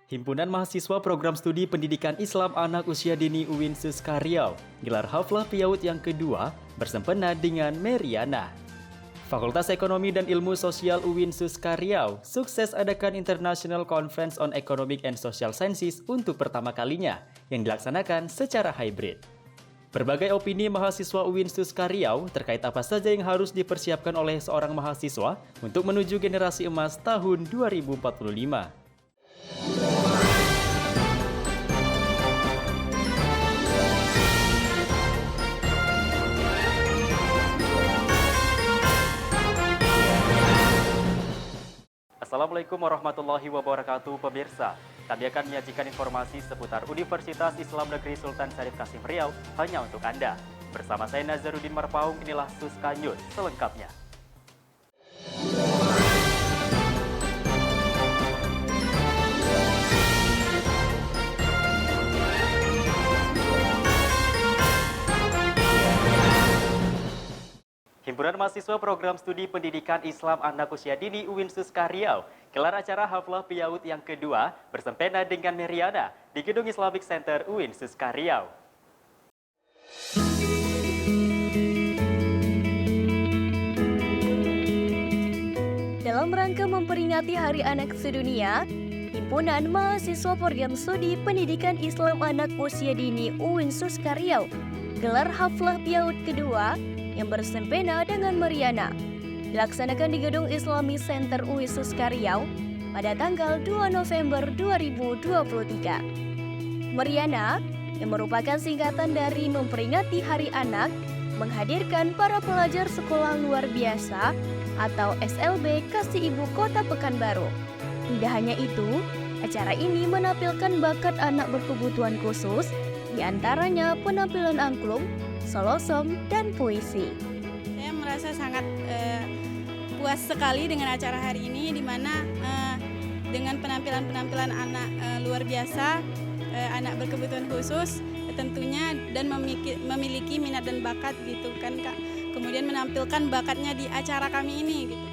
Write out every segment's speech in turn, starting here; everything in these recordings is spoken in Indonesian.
Himpunan Mahasiswa Program Studi Pendidikan Islam Anak Usia Dini UIN Suska Riau gelar Haflah Piaud yang kedua bersempena dengan Meriana. Fakultas Ekonomi dan Ilmu Sosial UIN Suska Riau sukses adakan International Conference on Economic and Social Sciences untuk pertama kalinya yang dilaksanakan secara hybrid. Berbagai opini mahasiswa UIN Suska Riau terkait apa saja yang harus dipersiapkan oleh seorang mahasiswa untuk menuju generasi emas tahun 2045. Assalamualaikum warahmatullahi wabarakatuh pemirsa. Kami akan menyajikan informasi seputar Universitas Islam Negeri Sultan Syarif Kasim Riau hanya untuk Anda. Bersama saya Nazaruddin Marpaung, inilah Suska News selengkapnya. Himpunan Mahasiswa Program Studi Pendidikan Islam Anak Usia Dini UIN Suska Riau gelar acara Haflah Piaud yang kedua bersempena dengan Meriana di Gedung Islamic Center UIN Suska Riau. Dalam rangka memperingati Hari Anak Sedunia, Himpunan Mahasiswa Program Studi Pendidikan Islam Anak Usia Dini UIN Suska Riau gelar Haflah Piaud kedua yang bersempena dengan Meriana dilaksanakan di Gedung Islamic Center UIN Suska Riau pada tanggal 2 November 2023. Meriana yang merupakan singkatan dari memperingati Hari Anak menghadirkan para pelajar sekolah luar biasa atau SLB Kasih Ibu Kota Pekanbaru. Tidak hanya itu, acara ini menampilkan bakat anak berkebutuhan khusus, di antaranya penampilan angklung, solosong, dan puisi. Saya merasa sangat puas sekali dengan acara hari ini, di mana dengan penampilan-penampilan anak luar biasa, anak berkebutuhan khusus tentunya, dan memiliki minat dan bakat gitu kan Kak. Kemudian menampilkan bakatnya di acara kami ini gitu.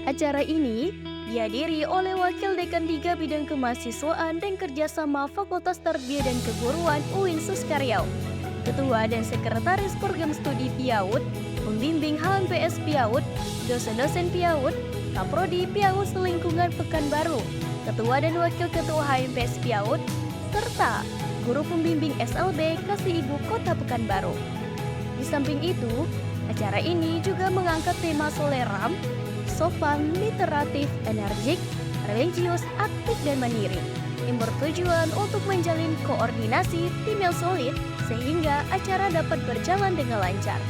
Acara ini dihadiri oleh Wakil Dekan 3 Bidang Kemahasiswaan dan Kerjasama Fakultas Tarbiyah dan Keguruan UIN Suska Riau, Ketua dan Sekretaris Program Studi Piaud, Pembimbing HMPS Piaud, dosen-dosen Piaud, Kaprodi Piaud Lingkungan Pekanbaru, Ketua dan Wakil Ketua HMPS Piaud, serta Guru Pembimbing SLB Kasih Ibu Kota Pekanbaru. Di samping itu, acara ini juga mengangkat tema Soleram, sopan, literatif, energik, religius, aktif, dan mandiri, yang bertujuan untuk menjalin koordinasi tim yang solid sehingga acara dapat berjalan dengan lancar.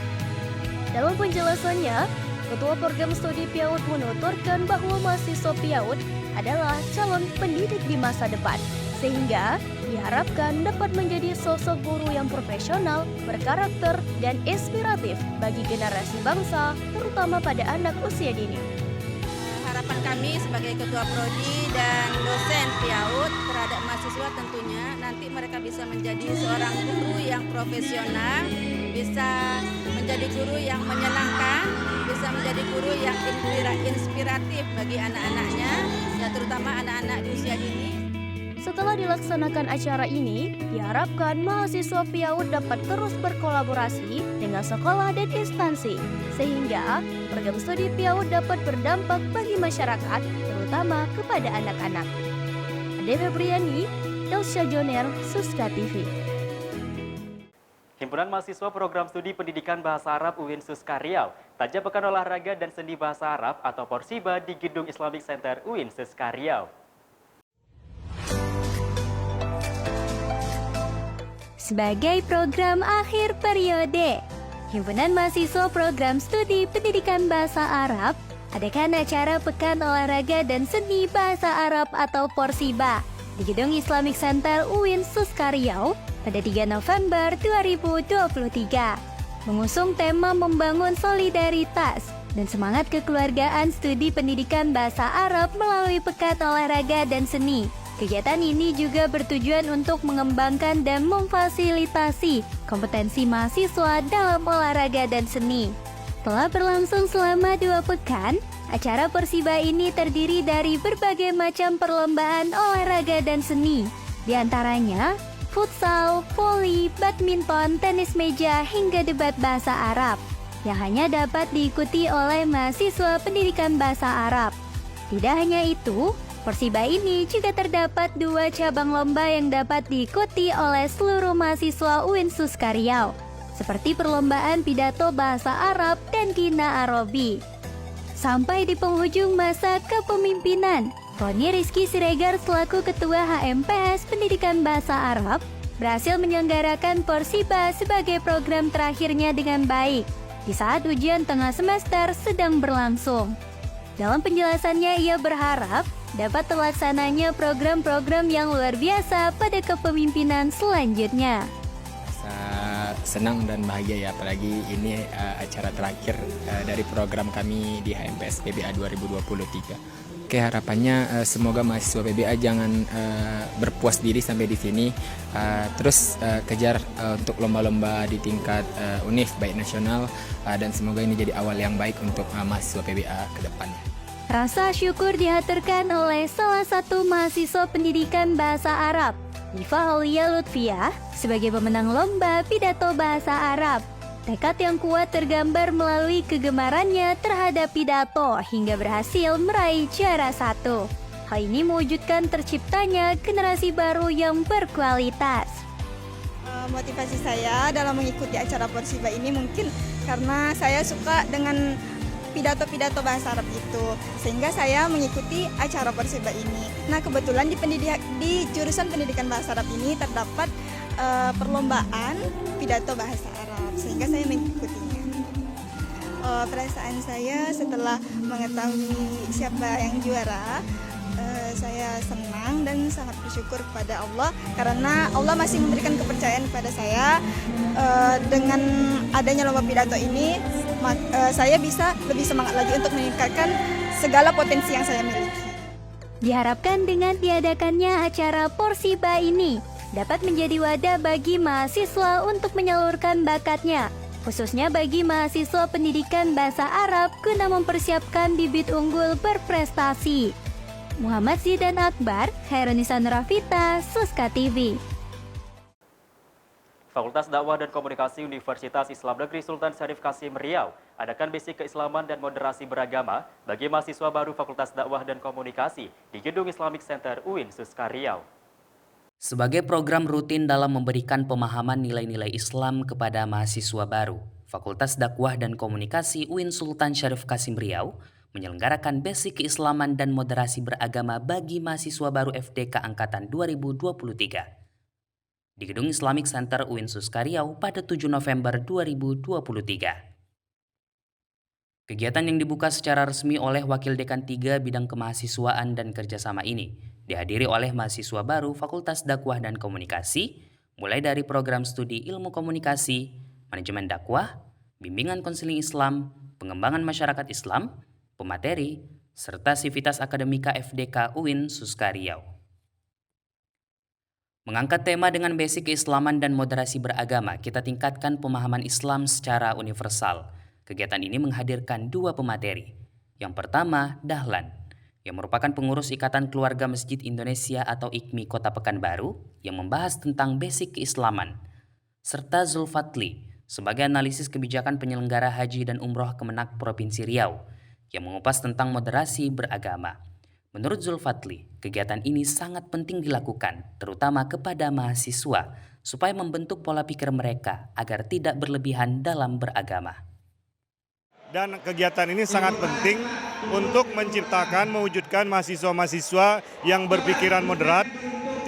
Dalam penjelasannya, Ketua Program Studi Piaud menuturkan bahwa mahasiswa Piaud adalah calon pendidik di masa depan, sehingga diharapkan dapat menjadi sosok guru yang profesional, berkarakter, dan inspiratif bagi generasi bangsa, terutama pada anak usia dini. Harapan kami sebagai Ketua Prodi dan dosen Piaud terhadap mahasiswa tentunya nanti mereka bisa menjadi seorang guru yang profesional, bisa menjadi guru yang menyenangkan, bisa menjadi guru yang inspiratif bagi anak-anaknya, dan terutama anak-anak di usia dini. Setelah dilaksanakan acara ini, diharapkan mahasiswa Piaud dapat terus berkolaborasi dengan sekolah dan instansi, sehingga program studi Piaud dapat berdampak bagi masyarakat, terutama kepada anak-anak. Ade Febriani, Elsya Joner, Suska TV. Himpunan Mahasiswa Program Studi Pendidikan Bahasa Arab UIN Suska Riau tajam pekan olahraga dan seni bahasa Arab atau Porsiba di Gedung Islamic Center UIN Suska Riau. Sebagai program akhir periode, Himpunan Mahasiswa Program Studi Pendidikan Bahasa Arab adakan acara Pekan Olahraga dan Seni Bahasa Arab atau Porsiba di Gedung Islamic Center UIN Suska Riau pada 3 November 2023. Mengusung tema membangun solidaritas dan semangat kekeluargaan studi pendidikan bahasa Arab melalui Pekan Olahraga dan Seni. Kegiatan ini juga bertujuan untuk mengembangkan dan memfasilitasi kompetensi mahasiswa dalam olahraga dan seni. Telah berlangsung selama 2 pekan, Acara Persiba ini terdiri dari berbagai macam perlombaan olahraga dan seni. Di antaranya futsal, voli, badminton, tenis meja, hingga debat bahasa Arab yang hanya dapat diikuti oleh mahasiswa pendidikan bahasa Arab. Tidak hanya itu, Persiba ini juga terdapat 2 cabang lomba yang dapat diikuti oleh seluruh mahasiswa UIN Suskaryau, seperti perlombaan pidato bahasa Arab dan Gina Arabi. Sampai di penghujung masa kepemimpinan, Roni Rizky Siregar selaku Ketua HMPS Pendidikan Bahasa Arab berhasil menyelenggarakan Persiba sebagai program terakhirnya dengan baik di saat ujian tengah semester sedang berlangsung. Dalam penjelasannya, ia berharap dapat terlaksananya program-program yang luar biasa pada kepemimpinan selanjutnya. Senang dan bahagia ya, apalagi ini acara terakhir dari program kami di HMPS PBA 2023. Oke, harapannya semoga mahasiswa PBA jangan berpuas diri sampai di sini, terus kejar untuk lomba-lomba di tingkat UNIF baik nasional, dan semoga ini jadi awal yang baik untuk mahasiswa PBA ke depannya. Rasa syukur dihaturkan oleh salah satu mahasiswa pendidikan bahasa Arab, Iva Aulia Lutfiah, sebagai pemenang lomba pidato bahasa Arab. Tekad yang kuat tergambar melalui kegemarannya terhadap pidato hingga berhasil meraih juara 1. Hal ini mewujudkan terciptanya generasi baru yang berkualitas. Motivasi saya dalam mengikuti acara Persiba ini mungkin karena saya suka dengan pidato-pidato bahasa Arab itu, sehingga saya mengikuti acara Persiba ini. Nah, kebetulan di jurusan pendidikan bahasa Arab ini terdapat perlombaan pidato bahasa Arab, sehingga saya mengikutinya. Perasaan saya setelah mengetahui siapa yang juara, saya senang dan sangat bersyukur kepada Allah karena Allah masih memberikan kepercayaan kepada saya. Dengan adanya lomba pidato ini, saya bisa lebih semangat lagi untuk meningkatkan segala potensi yang saya miliki. Diharapkan dengan diadakannya acara Persiba ini dapat menjadi wadah bagi mahasiswa untuk menyalurkan bakatnya, khususnya bagi mahasiswa pendidikan bahasa Arab guna mempersiapkan bibit unggul berprestasi. Muhammad Zidan Akbar, Khairunisa Nurafita, Suska TV. Fakultas Dakwah dan Komunikasi Universitas Islam Negeri Sultan Syarif Kasim Riau adakan basic keislaman dan moderasi beragama bagi mahasiswa baru Fakultas Dakwah dan Komunikasi di Gedung Islamic Center UIN Suskaryau. Sebagai program rutin dalam memberikan pemahaman nilai-nilai Islam kepada mahasiswa baru, Fakultas Dakwah dan Komunikasi UIN Sultan Syarif Kasim Riau menyelenggarakan basic keislaman dan moderasi beragama bagi mahasiswa baru FDK Angkatan 2023 di Gedung Islamic Center UIN Suskaryau pada 7 November 2023. Kegiatan yang dibuka secara resmi oleh Wakil Dekan 3 Bidang Kemahasiswaan dan Kerjasama ini dihadiri oleh mahasiswa baru Fakultas Dakwah dan Komunikasi, mulai dari program studi Ilmu Komunikasi, Manajemen Dakwah, Bimbingan Konseling Islam, Pengembangan Masyarakat Islam, Pemateri, serta Sivitas Akademika FDK UIN Suskaryau. Mengangkat tema dengan basic keislaman dan moderasi beragama, kita tingkatkan pemahaman Islam secara universal. Kegiatan ini menghadirkan 2 pemateri. Yang pertama, Dahlan, yang merupakan pengurus Ikatan Keluarga Masjid Indonesia atau IKMI Kota Pekanbaru, yang membahas tentang basic keislaman. Serta Zulfatli, sebagai analisis kebijakan penyelenggara haji dan umroh Kemenak Provinsi Riau, yang mengupas tentang moderasi beragama. Menurut Zulfatli, kegiatan ini sangat penting dilakukan, terutama kepada mahasiswa, supaya membentuk pola pikir mereka agar tidak berlebihan dalam beragama. Dan kegiatan ini sangat penting untuk menciptakan, mewujudkan mahasiswa-mahasiswa yang berpikiran moderat,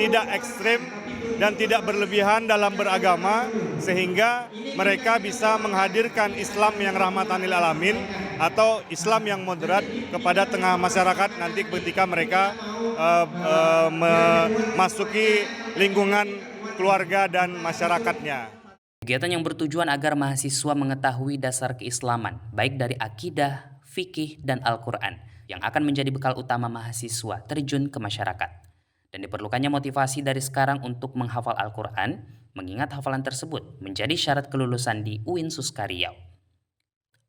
tidak ekstrem, dan tidak berlebihan dalam beragama, sehingga mereka bisa menghadirkan Islam yang rahmatan lil alamin atau Islam yang moderat kepada tengah masyarakat nanti ketika mereka memasuki lingkungan keluarga dan masyarakatnya. Kegiatan yang bertujuan agar mahasiswa mengetahui dasar keislaman, baik dari akidah, fikih, dan Al-Quran, yang akan menjadi bekal utama mahasiswa terjun ke masyarakat. Dan diperlukannya motivasi dari sekarang untuk menghafal Al-Quran, mengingat hafalan tersebut menjadi syarat kelulusan di UIN Suskaryau.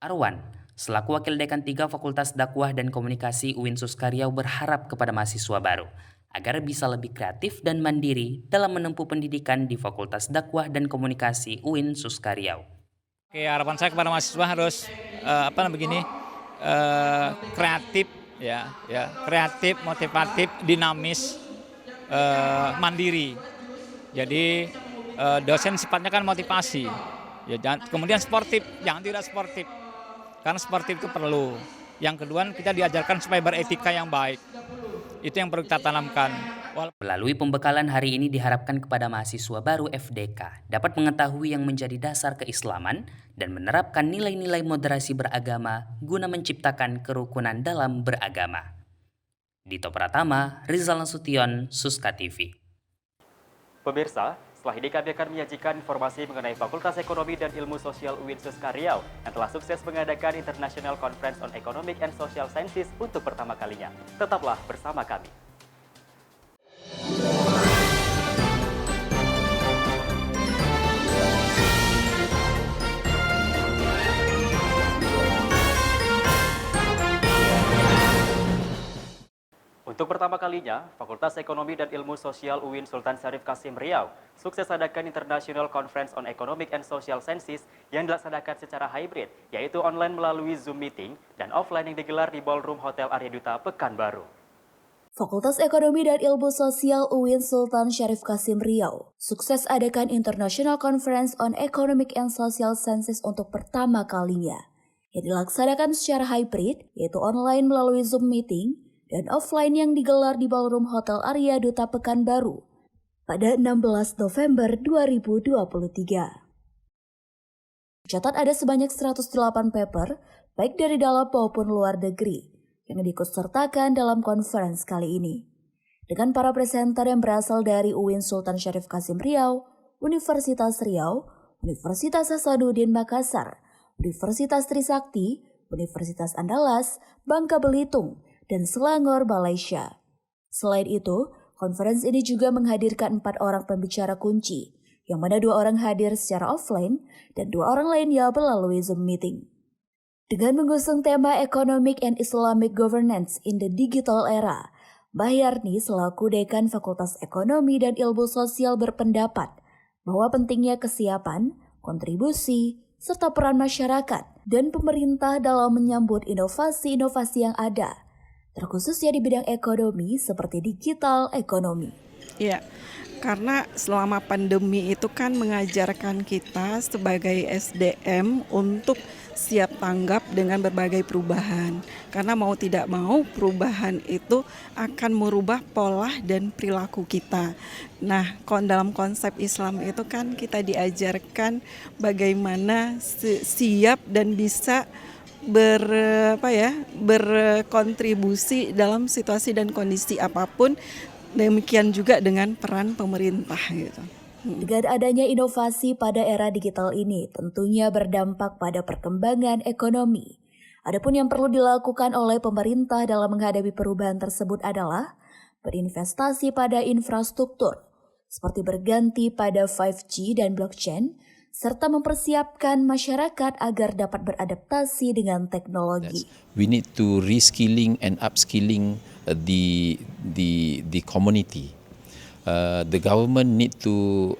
Arwan, Selaku Wakil Dekan 3 Fakultas Dakwah dan Komunikasi UIN Suskaryau berharap kepada mahasiswa baru agar bisa lebih kreatif dan mandiri dalam menempuh pendidikan di Fakultas Dakwah dan Komunikasi UIN Suskaryau. Oke, harapan saya kepada mahasiswa harus kreatif, kreatif, motivatif, dinamis, mandiri. Jadi dosen sifatnya kan motivasi, kemudian sportif, jangan tidak sportif. Karena sportif itu perlu. Yang kedua, kita diajarkan supaya beretika yang baik. Itu yang perlu kita tanamkan. Melalui pembekalan hari ini diharapkan kepada mahasiswa baru FDK dapat mengetahui yang menjadi dasar keislaman dan menerapkan nilai-nilai moderasi beragama guna menciptakan kerukunan dalam beragama. Dito Pratama, Rizal Nasution, Suska TV. Pemirsa, setelah ini kami akan menyajikan informasi mengenai Fakultas Ekonomi dan Ilmu Sosial UIN Suskaryau yang telah sukses mengadakan International Conference on Economic and Social Sciences untuk pertama kalinya. Tetaplah bersama kami. Untuk pertama kalinya, Fakultas Ekonomi dan Ilmu Sosial UIN Sultan Syarif Kasim Riau sukses adakan International Conference on Economic and Social Sciences yang dilaksanakan secara hybrid, yaitu online melalui Zoom Meeting dan offline yang digelar di Ballroom Hotel Arya Duta, Pekanbaru. Fakultas Ekonomi dan Ilmu Sosial UIN Sultan Syarif Kasim Riau sukses adakan International Conference on Economic and Social Sciences untuk pertama kalinya, yang dilaksanakan secara hybrid, yaitu online melalui Zoom Meeting dan offline yang digelar di Ballroom Hotel Arya Duta Pekanbaru pada 16 November 2023. Catat ada sebanyak 108 paper, baik dari dalam maupun luar negeri, yang diikutsertakan dalam conference kali ini. Dengan para presenter yang berasal dari UIN Sultan Syarif Kasim Riau, Universitas Riau, Universitas Hasanuddin Makassar, Universitas Trisakti, Universitas Andalas, Bangka Belitung, dan Selangor, Malaysia. Selain itu, konferensi ini juga menghadirkan 4 orang pembicara kunci, yang mana 2 orang hadir secara offline dan 2 orang lainnya melalui Zoom Meeting. Dengan mengusung tema Economic and Islamic Governance in the Digital Era, Mbah Yarni selaku Dekan Fakultas Ekonomi dan Ilmu Sosial berpendapat bahwa pentingnya kesiapan, kontribusi, serta peran masyarakat dan pemerintah dalam menyambut inovasi-inovasi yang ada, terkhususnya di bidang ekonomi seperti digital ekonomi. Ya, karena selama pandemi itu kan mengajarkan kita sebagai SDM untuk siap tanggap dengan berbagai perubahan. Karena mau tidak mau perubahan itu akan merubah pola dan perilaku kita. Nah, dalam konsep Islam itu kan kita diajarkan bagaimana siap dan bisa berkontribusi dalam situasi dan kondisi apapun, demikian juga dengan peran pemerintah gitu. Dengan adanya inovasi pada era digital ini tentunya berdampak pada perkembangan ekonomi. Adapun yang perlu dilakukan oleh pemerintah dalam menghadapi perubahan tersebut adalah berinvestasi pada infrastruktur, seperti berganti pada 5G dan blockchain, serta mempersiapkan masyarakat agar dapat beradaptasi dengan teknologi. We need to reskilling and upskilling the community. The government need to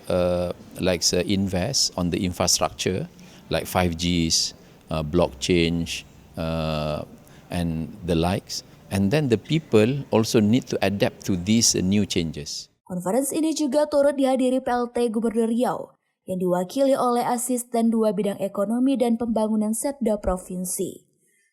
invest on the infrastructure like 5Gs, blockchain, and the likes. And then the people also need to adapt to these new changes. Konferensi ini juga turut dihadiri PLT Gubernur Riau, yang diwakili oleh Asisten 2 Bidang Ekonomi dan Pembangunan Setda Provinsi.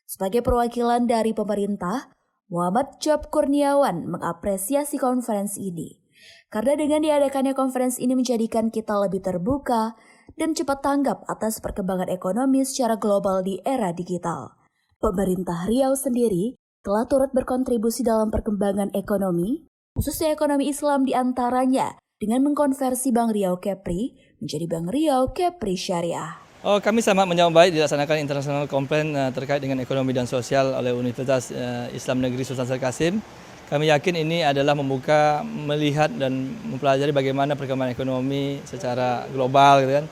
Sebagai perwakilan dari pemerintah, Muhammad Job Kurniawan mengapresiasi konferensi ini. Karena dengan diadakannya konferensi ini menjadikan kita lebih terbuka dan cepat tanggap atas perkembangan ekonomi secara global di era digital. Pemerintah Riau sendiri telah turut berkontribusi dalam perkembangan ekonomi, khususnya ekonomi Islam diantaranya, dengan mengkonversi Bank Riau Kepri menjadi Bank Riau Kepri Syariah. Kami sangat menyambut baik dilaksanakan International Conference terkait dengan ekonomi dan sosial oleh Universitas Islam Negeri Sultan Syarif Kasim. Kami yakin ini adalah melihat dan mempelajari bagaimana perkembangan ekonomi secara global, gitu kan.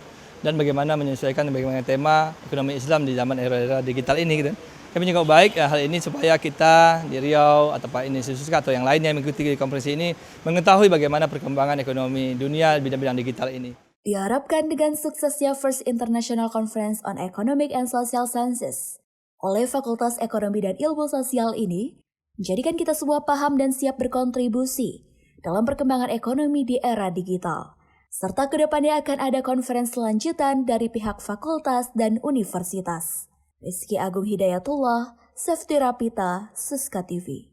dan bagaimana menyesuaikan bagaimana tema ekonomi Islam di zaman era digital ini gitu. Kami juga baik hal ini supaya kita di Riau atau Pak Indonesia atau yang lainnya yang mengikuti konferensi ini mengetahui bagaimana perkembangan ekonomi dunia bidang-bidang digital ini. Diharapkan dengan suksesnya First International Conference on Economic and Social Sciences oleh Fakultas Ekonomi dan Ilmu Sosial ini, menjadikan kita semua paham dan siap berkontribusi dalam perkembangan ekonomi di era digital. Serta kedepannya akan ada konferensi lanjutan dari pihak fakultas dan universitas. Rizky Agung Hidayatullah, Safety Rapita, Suska TV.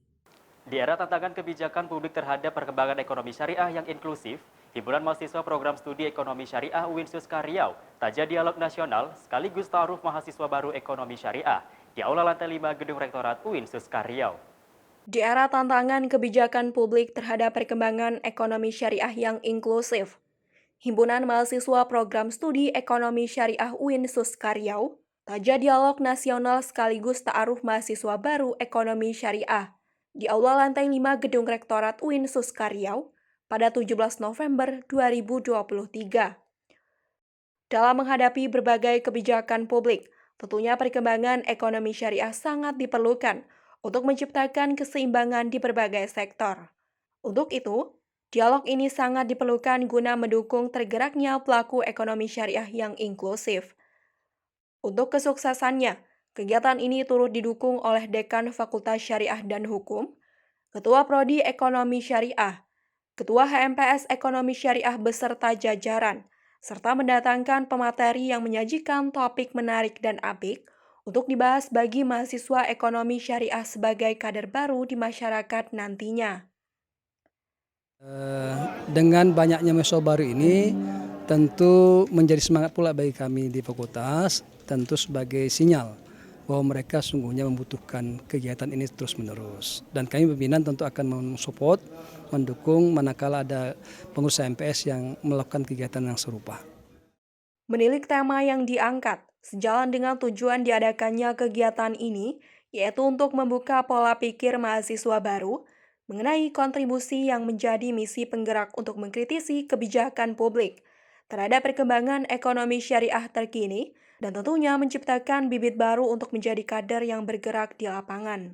Di era tantangan kebijakan publik terhadap perkembangan ekonomi syariah yang inklusif, Himpunan Mahasiswa Program Studi Ekonomi Syariah UIN Suska Riau, Taja Dialog Nasional sekaligus Ta'aruf Mahasiswa Baru Ekonomi Syariah di Aula Lantai 5 Gedung Rektorat UIN Suska Riau. Di era tantangan kebijakan publik terhadap perkembangan ekonomi syariah yang inklusif, Himpunan Mahasiswa Program Studi Ekonomi Syariah UIN Suska Riau, Taja Dialog Nasional sekaligus Ta'aruf Mahasiswa Baru Ekonomi Syariah di Aula Lantai 5 Gedung Rektorat UIN Suska Riau pada 17 November 2023. Dalam menghadapi berbagai kebijakan publik, tentunya perkembangan ekonomi syariah sangat diperlukan untuk menciptakan keseimbangan di berbagai sektor. Untuk itu, dialog ini sangat diperlukan guna mendukung tergeraknya pelaku ekonomi syariah yang inklusif. Untuk kesuksesannya, kegiatan ini turut didukung oleh Dekan Fakultas Syariah dan Hukum, Ketua Prodi Ekonomi Syariah, Ketua HMPS Ekonomi Syariah beserta jajaran, serta mendatangkan pemateri yang menyajikan topik menarik dan apik untuk dibahas bagi mahasiswa ekonomi syariah sebagai kader baru di masyarakat nantinya. Dengan banyaknya mahasiswa baru ini, tentu menjadi semangat pula bagi kami di fakultas, tentu sebagai sinyal bahwa mereka sungguhnya membutuhkan kegiatan ini terus-menerus. Dan kami pimpinan tentu akan mensupport, mendukung manakala ada pengurus HMPS yang melakukan kegiatan yang serupa. Menilik tema yang diangkat, sejalan dengan tujuan diadakannya kegiatan ini, yaitu untuk membuka pola pikir mahasiswa baru mengenai kontribusi yang menjadi misi penggerak untuk mengkritisi kebijakan publik terhadap perkembangan ekonomi syariah terkini, dan tentunya menciptakan bibit baru untuk menjadi kader yang bergerak di lapangan.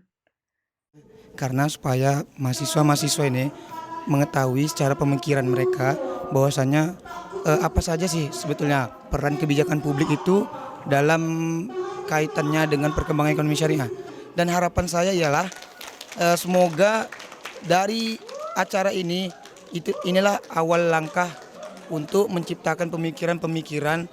Karena supaya mahasiswa-mahasiswa ini mengetahui secara pemikiran mereka bahwasanya apa saja sih sebetulnya peran kebijakan publik itu dalam kaitannya dengan perkembangan ekonomi syariah. Dan harapan saya ialah semoga dari acara ini inilah awal langkah untuk menciptakan pemikiran-pemikiran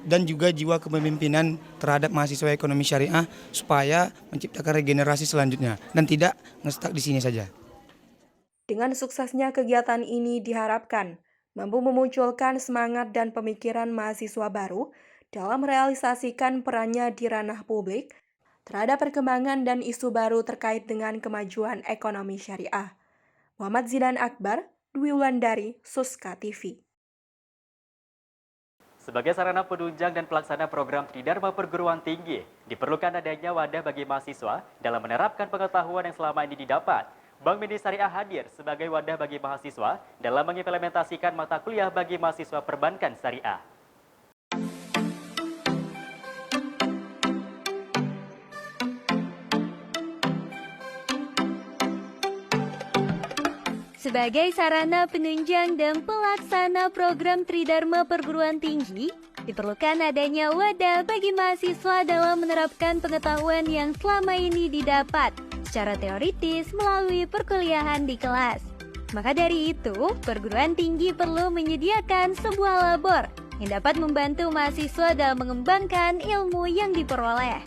dan juga jiwa kepemimpinan terhadap mahasiswa ekonomi syariah supaya menciptakan regenerasi selanjutnya dan tidak ngestak di sini saja. Dengan suksesnya kegiatan ini diharapkan mampu memunculkan semangat dan pemikiran mahasiswa baru dalam merealisasikan perannya di ranah publik terhadap perkembangan dan isu baru terkait dengan kemajuan ekonomi syariah. Muhammad Zidan Akbar, Dwi Wulandari, Suska TV. Sebagai sarana penunjang dan pelaksana program Tridharma Perguruan Tinggi, diperlukan adanya wadah bagi mahasiswa dalam menerapkan pengetahuan yang selama ini didapat. Bank Mini Syariah hadir sebagai wadah bagi mahasiswa dalam mengimplementasikan mata kuliah bagi mahasiswa perbankan syariah. Sebagai sarana penunjang dan pelaksana program Tridharma Perguruan Tinggi, diperlukan adanya wadah bagi mahasiswa dalam menerapkan pengetahuan yang selama ini didapat secara teoritis melalui perkuliahan di kelas. Maka dari itu, perguruan tinggi perlu menyediakan sebuah labor yang dapat membantu mahasiswa dalam mengembangkan ilmu yang diperoleh.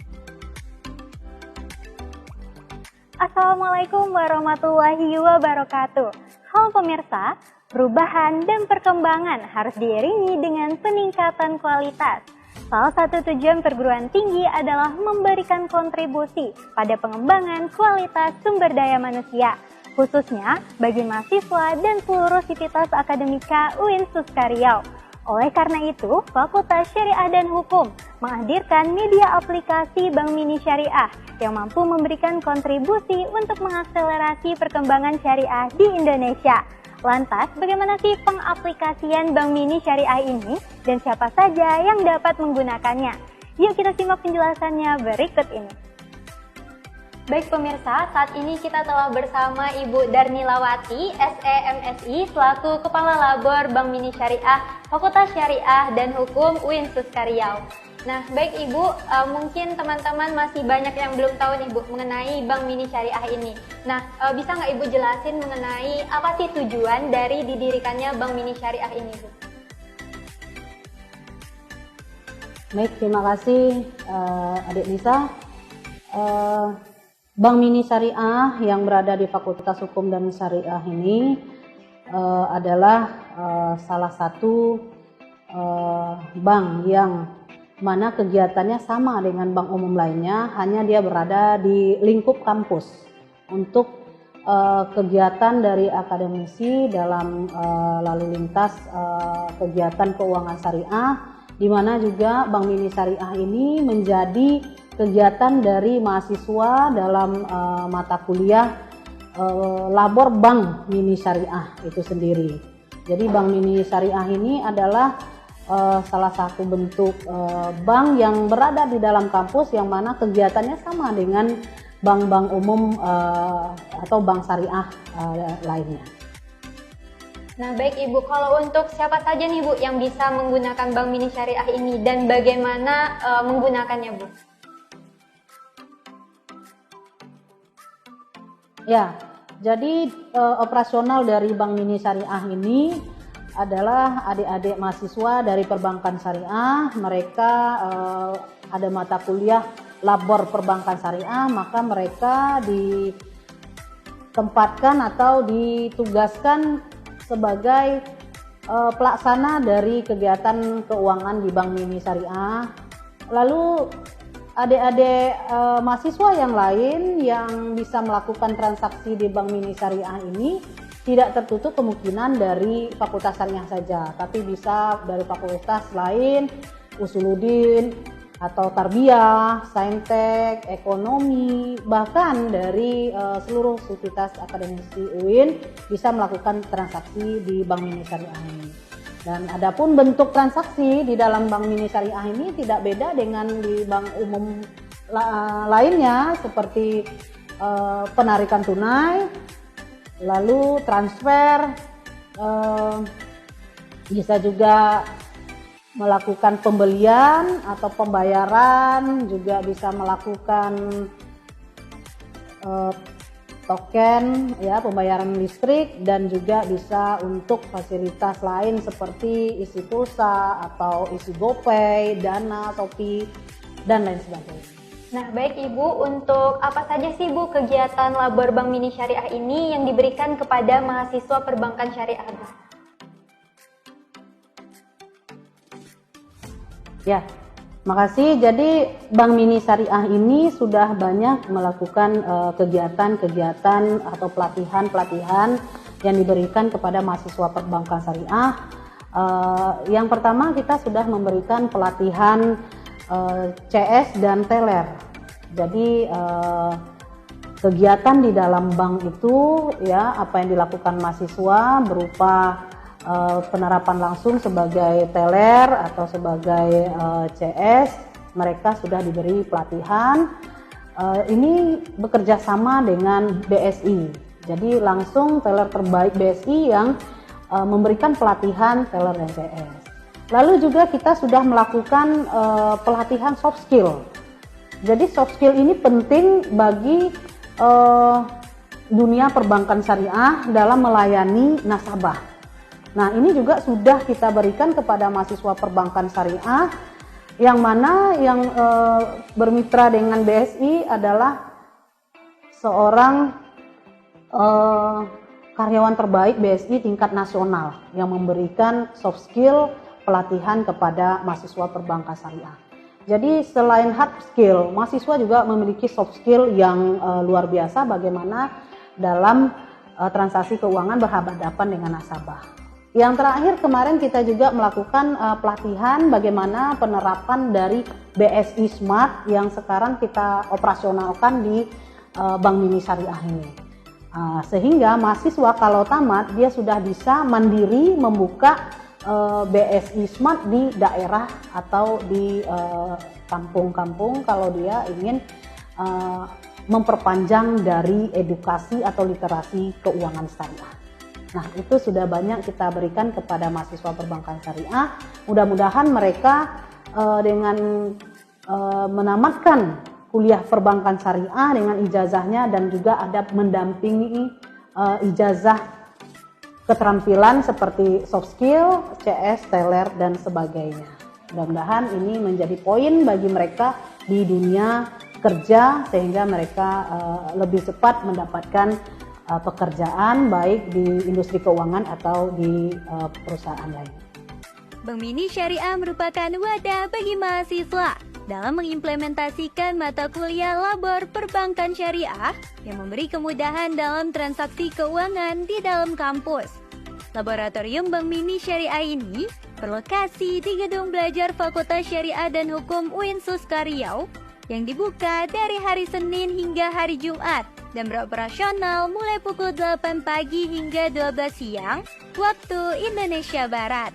Assalamualaikum warahmatullahi wabarakatuh. Halo pemirsa, perubahan dan perkembangan harus diiringi dengan peningkatan kualitas. Salah satu tujuan perguruan tinggi adalah memberikan kontribusi pada pengembangan kualitas sumber daya manusia, khususnya bagi mahasiswa dan seluruh sivitas akademika UIN Suska Riau. Oleh karena itu, Fakultas Syariah dan Hukum menghadirkan media aplikasi Bank Mini Syariah yang mampu memberikan kontribusi untuk mengakselerasi perkembangan syariah di Indonesia. Lantas, bagaimana sih pengaplikasian Bank Mini Syariah ini dan siapa saja yang dapat menggunakannya? Yuk kita simak penjelasannya berikut ini. Baik pemirsa, saat ini kita telah bersama Ibu Darnilawati, SE MSI, selaku Kepala Labor Bank Mini Syariah, Fakultas Syariah dan Hukum UIN Suskaryau. Nah, baik Ibu, mungkin teman-teman masih banyak yang belum tahu nih Bu mengenai Bank Mini Syariah ini. Nah, bisa nggak Ibu jelasin mengenai apa sih tujuan dari didirikannya Bank Mini Syariah ini Bu? Baik, terima kasih Adik Lisa. Bank Mini Syariah yang berada di Fakultas Hukum dan Syariah ini adalah salah satu bank yang mana kegiatannya sama dengan bank umum lainnya, hanya dia berada di lingkup kampus untuk kegiatan dari akademisi dalam lalu lintas kegiatan keuangan syariah, di mana juga Bank Mini Syariah ini menjadi kegiatan dari mahasiswa dalam mata kuliah labor Bank Mini Syariah itu sendiri. Jadi Bank Mini Syariah ini adalah salah satu bentuk bank yang berada di dalam kampus yang mana kegiatannya sama dengan bank-bank umum atau bank syariah lainnya. Nah baik Ibu, kalau untuk siapa saja nih Bu yang bisa menggunakan Bank Mini Syariah ini dan bagaimana menggunakannya Bu? Ya, jadi operasional dari Bank Mini Syariah ini adalah adik-adik mahasiswa dari perbankan syariah. Mereka ada mata kuliah labor perbankan syariah, maka mereka ditempatkan atau ditugaskan sebagai pelaksana dari kegiatan keuangan di Bank Mini Syariah. Lalu adik-adik mahasiswa yang lain yang bisa melakukan transaksi di Bank Mini Syariah ini tidak tertutup kemungkinan dari fakultas syariah saja, tapi bisa dari fakultas lain, Usuluddin atau Tarbiyah, Saintek, Ekonomi, bahkan dari seluruh sivitas akademisi UIN bisa melakukan transaksi di Bank Mini Syariah ini. Dan adapun bentuk transaksi di dalam Bank Mini Syariah ini tidak beda dengan di bank umum lainnya, seperti penarikan tunai, lalu transfer, bisa juga melakukan pembelian atau pembayaran, juga bisa melakukan token ya, pembayaran listrik, dan juga bisa untuk fasilitas lain seperti isi pulsa atau isi GoPay, Dana, Shopee, dan lain sebagainya. Nah baik Ibu, untuk apa saja sih Bu kegiatan labor Bank Mini Syariah ini yang diberikan kepada mahasiswa perbankan syariah Bu? Ya, makasih. Jadi Bank Mini Syariah ini sudah banyak melakukan kegiatan-kegiatan atau pelatihan-pelatihan yang diberikan kepada mahasiswa perbankan syariah. Yang pertama kita sudah memberikan pelatihan CS dan teler. Jadi kegiatan di dalam bank itu ya, apa yang dilakukan mahasiswa berupa penerapan langsung sebagai teler atau sebagai CS, mereka sudah diberi pelatihan. Ini bekerja sama dengan BSI. Jadi langsung teler terbaik BSI yang memberikan pelatihan teler dan CS. Lalu juga kita sudah melakukan pelatihan soft skill. Jadi soft skill ini penting bagi dunia perbankan syariah dalam melayani nasabah. Nah ini juga sudah kita berikan kepada mahasiswa perbankan syariah, yang mana yang bermitra dengan BSI adalah seorang karyawan terbaik BSI tingkat nasional yang memberikan soft skill pelatihan kepada mahasiswa perbankan syariah. Jadi selain hard skill, mahasiswa juga memiliki soft skill yang luar biasa bagaimana dalam transaksi keuangan berhadapan dengan nasabah. Yang terakhir kemarin kita juga melakukan pelatihan bagaimana penerapan dari BSI Smart yang sekarang kita operasionalkan di Bank Mini Syariah ini. Sehingga mahasiswa kalau tamat dia sudah bisa mandiri membuka BSI Smart di daerah atau di kampung-kampung kalau dia ingin memperpanjang dari edukasi atau literasi keuangan syariah. Nah, itu sudah banyak kita berikan kepada mahasiswa perbankan syariah. Mudah-mudahan mereka dengan menamatkan kuliah perbankan syariah dengan ijazahnya dan juga ada mendampingi ijazah keterampilan seperti soft skill, CS, teller, dan sebagainya. Mudah-mudahan ini menjadi poin bagi mereka di dunia kerja sehingga mereka lebih cepat mendapatkan pekerjaan baik di industri keuangan atau di perusahaan lain. Bank Mini Syariah merupakan wadah bagi mahasiswa dalam mengimplementasikan mata kuliah labor perbankan syariah yang memberi kemudahan dalam transaksi keuangan di dalam kampus. Laboratorium Bank Mini Syariah ini berlokasi di Gedung Belajar Fakultas Syariah dan Hukum UIN Suska Riau yang dibuka dari hari Senin hingga hari Jumat dan beroperasional mulai pukul 8 pagi hingga 12 siang waktu Indonesia Barat.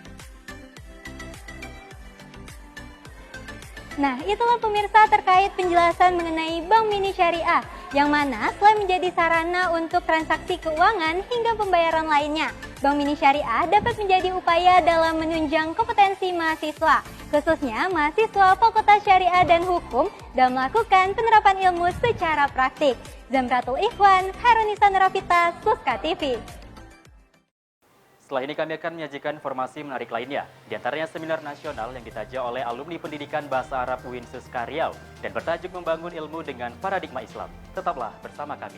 Nah, itulah pemirsa terkait penjelasan mengenai Bank Mini Syariah, yang mana selain menjadi sarana untuk transaksi keuangan hingga pembayaran lainnya, Bank Mini Syariah dapat menjadi upaya dalam menunjang kompetensi mahasiswa, khususnya mahasiswa Fakultas Syariah dan Hukum dalam melakukan penerapan ilmu secara praktik. Zamratul Ikhwan, Harunisa Nurafita, Suska TV. Setelah ini kami akan menyajikan informasi menarik lainnya, di antaranya seminar nasional yang ditajak oleh alumni pendidikan Bahasa Arab UIN Suska Riau dan bertajuk Membangun Ilmu dengan Paradigma Islam. Tetaplah bersama kami.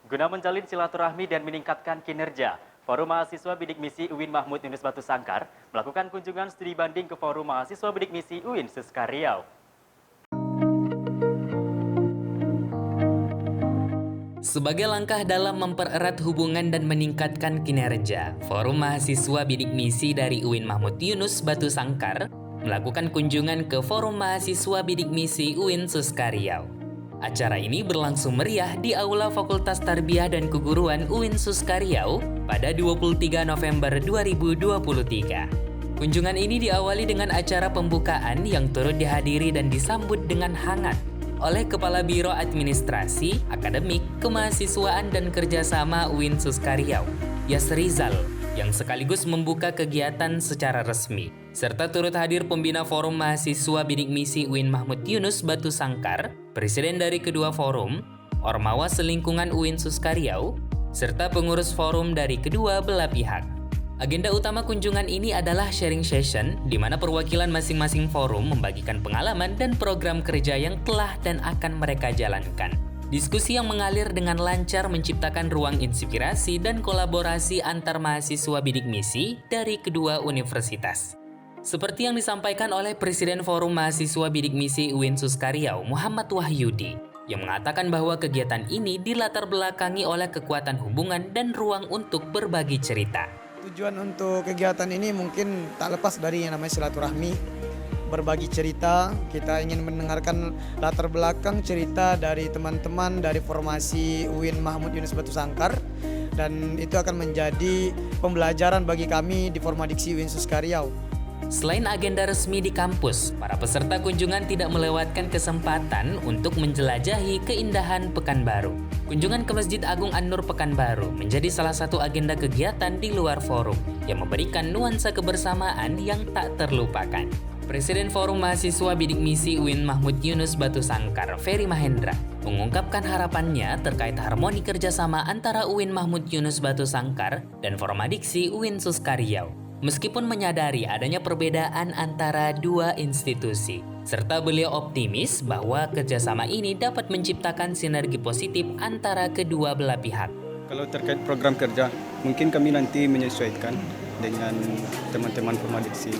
Guna menjalin silaturahmi dan meningkatkan kinerja, Forum Mahasiswa Bidik Misi UIN Mahmud Yunus Batu Sangkar melakukan kunjungan studi banding ke Forum Mahasiswa Bidik Misi UIN Suska Riau. Sebagai langkah dalam mempererat hubungan dan meningkatkan kinerja, Forum Mahasiswa Bidik Misi dari UIN Mahmud Yunus Batu Sangkar melakukan kunjungan ke Forum Mahasiswa Bidik Misi UIN Suska Riau. Acara ini berlangsung meriah di Aula Fakultas Tarbiyah dan Keguruan UIN Suska Riau pada 23 November 2023. Kunjungan ini diawali dengan acara pembukaan yang turut dihadiri dan disambut dengan hangat oleh Kepala Biro Administrasi, Akademik, Kemahasiswaan dan Kerjasama UIN Suska Riau, Yasrizal, yang sekaligus membuka kegiatan secara resmi. Serta turut hadir pembina Forum Mahasiswa Bidik Misi UIN Mahmud Yunus Batu Sangkar, presiden dari kedua forum, Ormawa Selingkungan UIN Suska Riau, serta pengurus forum dari kedua belah pihak. Agenda utama kunjungan ini adalah sharing session, di mana perwakilan masing-masing forum membagikan pengalaman dan program kerja yang telah dan akan mereka jalankan. Diskusi yang mengalir dengan lancar menciptakan ruang inspirasi dan kolaborasi antar mahasiswa bidik misi dari kedua universitas. Seperti yang disampaikan oleh Presiden Forum Mahasiswa Bidik Misi UIN Suska Riau, Muhammad Wahyudi, yang mengatakan bahwa kegiatan ini dilatar belakangi oleh kekuatan hubungan dan ruang untuk berbagi cerita. Tujuan untuk kegiatan ini mungkin tak lepas dari yang namanya silaturahmi, berbagi cerita. Kita ingin mendengarkan latar belakang cerita dari teman-teman dari formasi UIN Mahmud Yunus Batu Sangkar, dan itu akan menjadi pembelajaran bagi kami di Formadiksi UIN Suska Riau. Selain agenda resmi di kampus, para peserta kunjungan tidak melewatkan kesempatan untuk menjelajahi keindahan Pekanbaru. Kunjungan ke Masjid Agung An-Nur Pekanbaru menjadi salah satu agenda kegiatan di luar forum yang memberikan nuansa kebersamaan yang tak terlupakan. Presiden Forum Mahasiswa Bidik Misi UIN Mahmud Yunus Batu Sangkar, Ferry Mahendra, mengungkapkan harapannya terkait harmoni kerjasama antara UIN Mahmud Yunus Batu Sangkar dan Formadiksi UIN Suska Riau. Meskipun menyadari adanya perbedaan antara dua institusi, serta beliau optimis bahwa kerjasama ini dapat menciptakan sinergi positif antara kedua belah pihak. Kalau terkait program kerja, mungkin kami nanti menyesuaikan dengan teman-teman Formadiksi.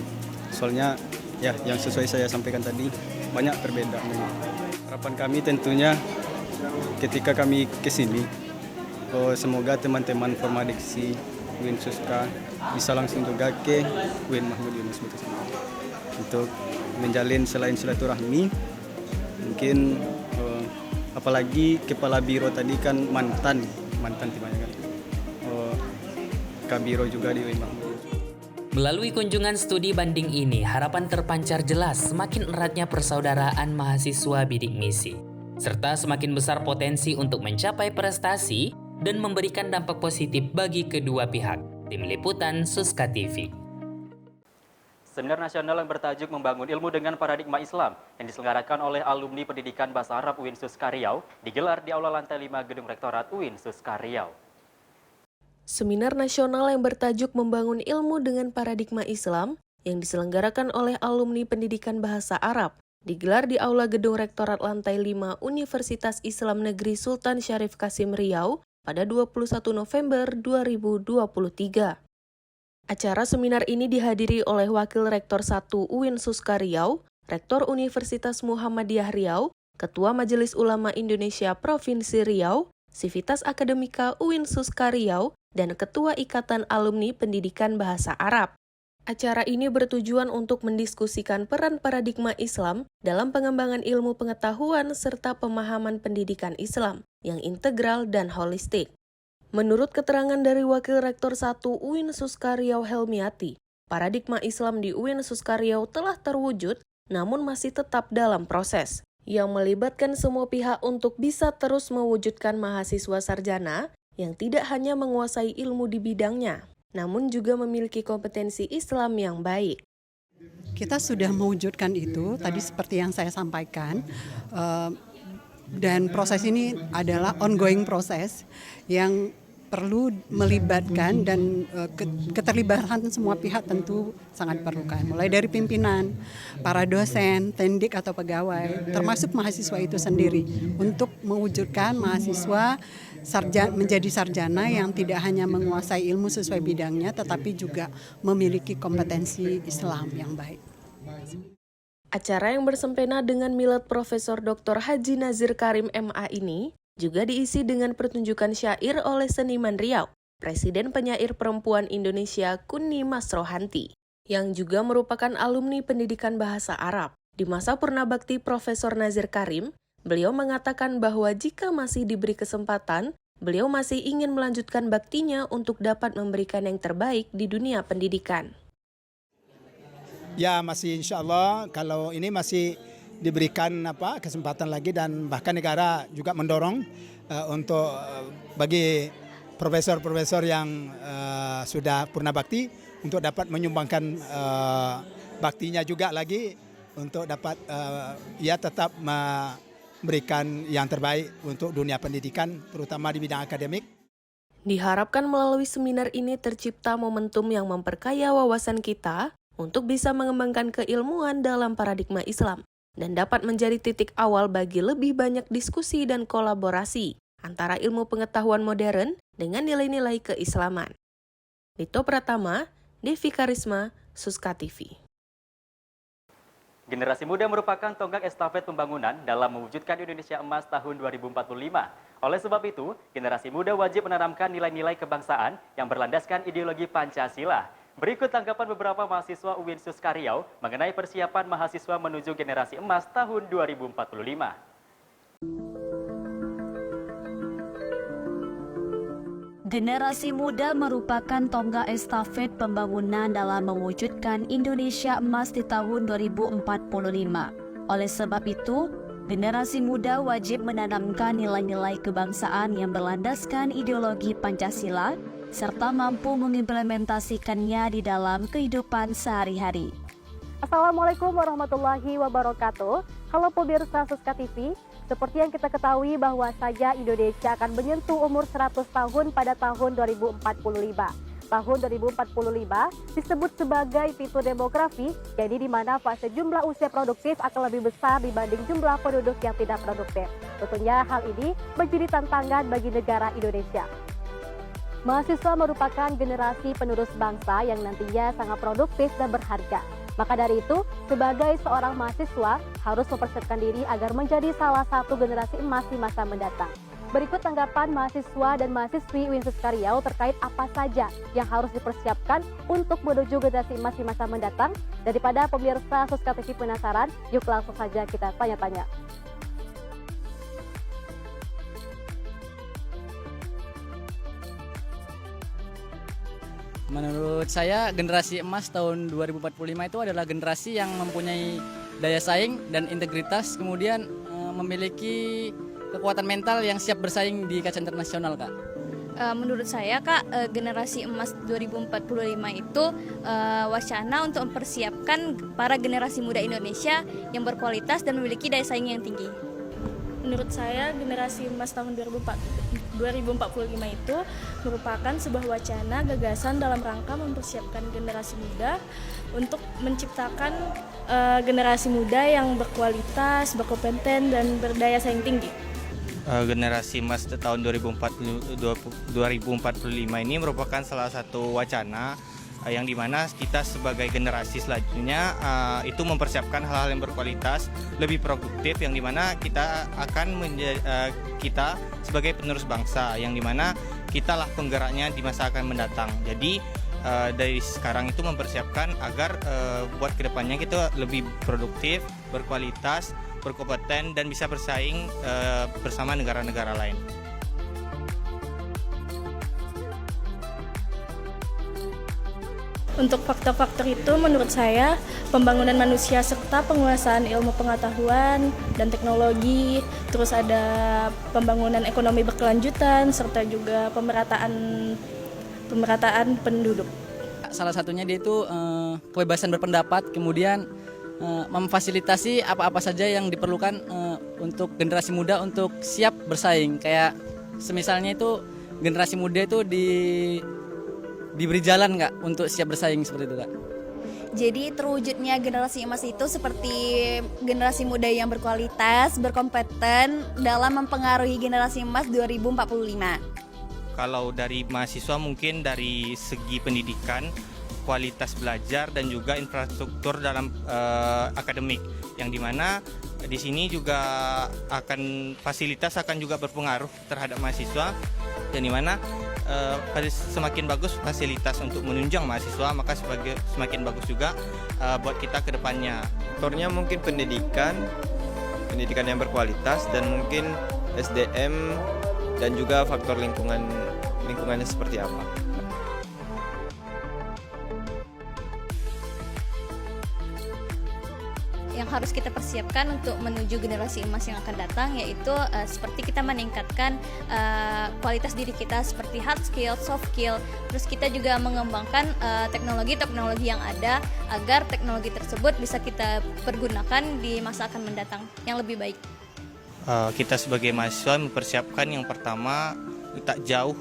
Soalnya ya yang sesuai saya sampaikan tadi, banyak perbedaan. Harapan kami tentunya ketika kami ke sini, semoga teman-teman Formadiksi UIN Suska bisa langsung juga ke UIN Mahmud Yunus untuk menjalin selain silaturahmi, mungkin apalagi kepala biro tadi kan mantan timanya kan, kabiro juga di UIN Mahmud. Melalui kunjungan studi banding ini, harapan terpancar jelas semakin eratnya persaudaraan mahasiswa bidik misi, serta semakin besar potensi untuk mencapai prestasi dan memberikan dampak positif bagi kedua pihak. Tim Liputan Suska TV. Seminar nasional yang bertajuk Membangun Ilmu dengan Paradigma Islam yang diselenggarakan oleh alumni Pendidikan Bahasa Arab UIN Suska Riau digelar di Aula Lantai 5 Gedung Rektorat UIN Suska Riau. Seminar nasional yang bertajuk Membangun Ilmu dengan Paradigma Islam yang diselenggarakan oleh alumni Pendidikan Bahasa Arab digelar di Aula Gedung Rektorat Lantai 5 Universitas Islam Negeri Sultan Syarif Kasim Riau pada 21 November 2023. Acara seminar ini dihadiri oleh Wakil Rektor 1 UIN Suska Riau, Rektor Universitas Muhammadiyah Riau, Ketua Majelis Ulama Indonesia Provinsi Riau, Sivitas Akademika UIN Suska Riau, dan Ketua Ikatan Alumni Pendidikan Bahasa Arab. Acara ini bertujuan untuk mendiskusikan peran paradigma Islam dalam pengembangan ilmu pengetahuan serta pemahaman pendidikan Islam yang integral dan holistik. Menurut keterangan dari Wakil Rektor 1 UIN Suska Riau Helmiati, paradigma Islam di UIN Suska Riau telah terwujud namun masih tetap dalam proses, yang melibatkan semua pihak untuk bisa terus mewujudkan mahasiswa sarjana yang tidak hanya menguasai ilmu di bidangnya, namun juga memiliki kompetensi Islam yang baik. Kita sudah mewujudkan itu, tadi seperti yang saya sampaikan, dan proses ini adalah ongoing proses yang perlu melibatkan dan keterlibatan semua pihak tentu sangat perlukan. Mulai dari pimpinan, para dosen, tendik atau pegawai, termasuk mahasiswa itu sendiri untuk mewujudkan mahasiswa menjadi sarjana yang tidak hanya menguasai ilmu sesuai bidangnya tetapi juga memiliki kompetensi Islam yang baik. Acara yang bersempena dengan milad Profesor Dr. Haji Nazir Karim MA ini juga diisi dengan pertunjukan syair oleh seniman Riau, Presiden Penyair Perempuan Indonesia Kunni Masrohanti, yang juga merupakan alumni Pendidikan Bahasa Arab. Di masa purnabakti Profesor Nazir Karim, beliau mengatakan bahwa jika masih diberi kesempatan, beliau masih ingin melanjutkan baktinya untuk dapat memberikan yang terbaik di dunia pendidikan. Ya, masih insya Allah kalau ini masih diberikan kesempatan lagi, dan bahkan negara juga mendorong untuk bagi profesor-profesor yang sudah purna bakti untuk dapat menyumbangkan baktinya juga lagi untuk dapat tetap memberikan yang terbaik untuk dunia pendidikan terutama di bidang akademik. Diharapkan melalui seminar ini tercipta momentum yang memperkaya wawasan kita untuk bisa mengembangkan keilmuan dalam paradigma Islam dan dapat menjadi titik awal bagi lebih banyak diskusi dan kolaborasi antara ilmu pengetahuan modern dengan nilai-nilai keislaman. Dito Pratama, Devi Karisma, Suska TV. Generasi muda merupakan tonggak estafet pembangunan dalam mewujudkan Indonesia Emas tahun 2045. Oleh sebab itu, generasi muda wajib menanamkan nilai-nilai kebangsaan yang berlandaskan ideologi Pancasila. Berikut tanggapan beberapa mahasiswa UIN Suska Riau mengenai persiapan mahasiswa menuju generasi emas tahun 2045. Generasi muda merupakan tonggak estafet pembangunan dalam mewujudkan Indonesia Emas di tahun 2045. Oleh sebab itu, generasi muda wajib menanamkan nilai-nilai kebangsaan yang berlandaskan ideologi Pancasila serta mampu mengimplementasikannya di dalam kehidupan sehari-hari. Assalamualaikum warahmatullahi wabarakatuh. Halo pemirsa Suska TV, seperti yang kita ketahui bahwa saja Indonesia akan menyentuh umur 100 tahun pada tahun 2045. Tahun 2045 disebut sebagai fitur demografi, jadi di mana fase jumlah usia produktif akan lebih besar dibanding jumlah penduduk yang tidak produktif. Tentunya hal ini menjadi tantangan bagi negara Indonesia. Mahasiswa merupakan generasi penerus bangsa yang nantinya sangat produktif dan berharga. Maka dari itu, sebagai seorang mahasiswa harus mempersiapkan diri agar menjadi salah satu generasi emas di masa mendatang. Berikut tanggapan mahasiswa dan mahasiswi UIN Suskaryau terkait apa saja yang harus dipersiapkan untuk menuju generasi emas di masa mendatang. Daripada pemirsa Suska TV penasaran, yuk langsung saja kita tanya-tanya. Menurut saya generasi emas tahun 2045 itu adalah generasi yang mempunyai daya saing dan integritas, kemudian memiliki kekuatan mental yang siap bersaing di kancah internasional, Kak. Menurut saya, Kak, generasi emas 2045 itu wacana untuk mempersiapkan para generasi muda Indonesia yang berkualitas dan memiliki daya saing yang tinggi. Menurut saya, generasi emas tahun 2045 itu merupakan sebuah wacana gagasan dalam rangka mempersiapkan generasi muda untuk menciptakan generasi muda yang berkualitas, berkompeten, dan berdaya saing tinggi. Generasi emas tahun 2045 ini merupakan salah satu wacana yang dimana kita sebagai generasi selanjutnya itu mempersiapkan hal-hal yang berkualitas, lebih produktif, yang dimana kita akan kita sebagai penerus bangsa, yang dimana kitalah penggeraknya di masa akan mendatang. Jadi dari sekarang itu mempersiapkan agar buat kedepannya kita lebih produktif, berkualitas, berkompeten, dan bisa bersaing bersama negara-negara lain. Untuk faktor-faktor itu menurut saya pembangunan manusia serta penguasaan ilmu pengetahuan dan teknologi, terus ada pembangunan ekonomi berkelanjutan serta juga pemerataan penduduk. Salah satunya dia itu kebebasan berpendapat, kemudian memfasilitasi apa-apa saja yang diperlukan untuk generasi muda untuk siap bersaing. Kayak semisalnya itu generasi muda itu diberi jalan nggak untuk siap bersaing seperti itu, Kak. Jadi terwujudnya generasi emas itu seperti generasi muda yang berkualitas, berkompeten dalam mempengaruhi generasi emas 2045. Kalau dari mahasiswa mungkin dari segi pendidikan, kualitas belajar, dan juga infrastruktur dalam akademik, yang dimana di sini juga fasilitas akan juga berpengaruh terhadap mahasiswa, yang dimana semakin bagus fasilitas untuk menunjang mahasiswa, maka semakin bagus juga buat kita ke depannya. Faktornya mungkin pendidikan yang berkualitas, dan mungkin SDM, dan juga faktor lingkungannya seperti apa. Yang harus kita persiapkan untuk menuju generasi emas yang akan datang, yaitu seperti kita meningkatkan kualitas diri kita seperti hard skill, soft skill, terus kita juga mengembangkan teknologi-teknologi yang ada agar teknologi tersebut bisa kita pergunakan di masa akan mendatang yang lebih baik. Kita sebagai mahasiswa mempersiapkan yang pertama tak jauh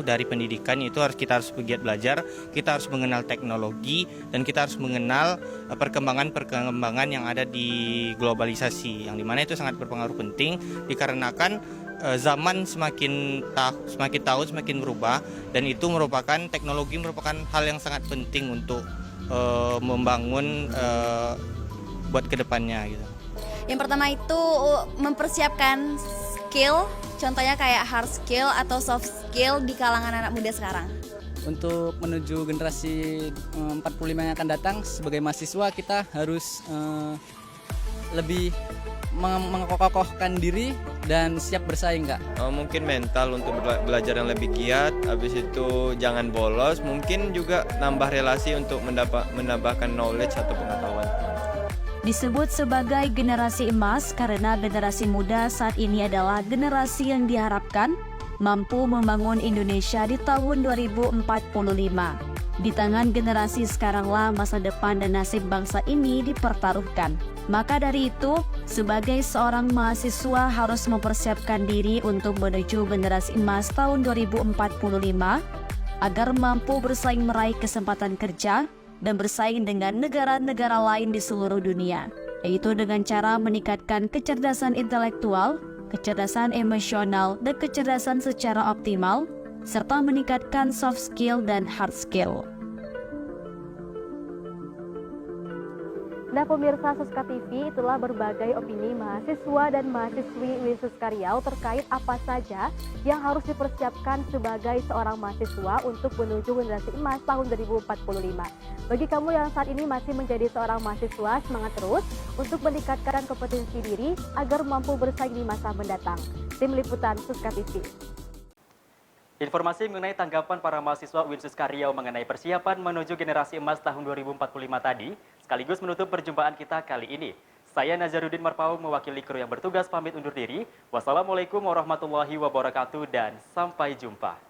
dari pendidikan, yaitu kita harus giat belajar, kita harus mengenal teknologi, dan kita harus mengenal perkembangan yang ada di globalisasi, yang dimana itu sangat berpengaruh penting dikarenakan zaman semakin tahun semakin berubah, dan itu teknologi merupakan hal yang sangat penting untuk membangun buat kedepannya gitu. Yang pertama itu mempersiapkan skill, contohnya kayak hard skill atau soft skill di kalangan anak muda sekarang. Untuk menuju generasi 45 yang akan datang, sebagai mahasiswa kita harus lebih mengokohkan diri dan siap bersaing, Kak. Mungkin mental untuk belajar yang lebih giat, habis itu jangan bolos, mungkin juga nambah relasi untuk menambahkan knowledge atau pengetahuan. Disebut sebagai generasi emas karena generasi muda saat ini adalah generasi yang diharapkan mampu membangun Indonesia di tahun 2045. Di tangan generasi sekaranglah masa depan dan nasib bangsa ini dipertaruhkan. Maka dari itu, sebagai seorang mahasiswa harus mempersiapkan diri untuk menuju generasi emas tahun 2045 agar mampu bersaing meraih kesempatan kerja dan bersaing dengan negara-negara lain di seluruh dunia, yaitu dengan cara meningkatkan kecerdasan intelektual, kecerdasan emosional, dan kecerdasan secara optimal, serta meningkatkan soft skill dan hard skill. Nah pemirsa Suska TV, itulah berbagai opini mahasiswa dan mahasiswi UIN Suska Riau terkait apa saja yang harus dipersiapkan sebagai seorang mahasiswa untuk menuju generasi emas tahun 2045. Bagi kamu yang saat ini masih menjadi seorang mahasiswa, semangat terus untuk meningkatkan kompetensi diri agar mampu bersaing di masa mendatang. Tim Liputan Suska TV. Informasi mengenai tanggapan para mahasiswa UIN Suska Riau mengenai persiapan menuju generasi emas tahun 2045 tadi sekaligus menutup perjumpaan kita kali ini. Saya Nazaruddin Marpaung mewakili kru yang bertugas pamit undur diri. Wassalamualaikum warahmatullahi wabarakatuh dan sampai jumpa.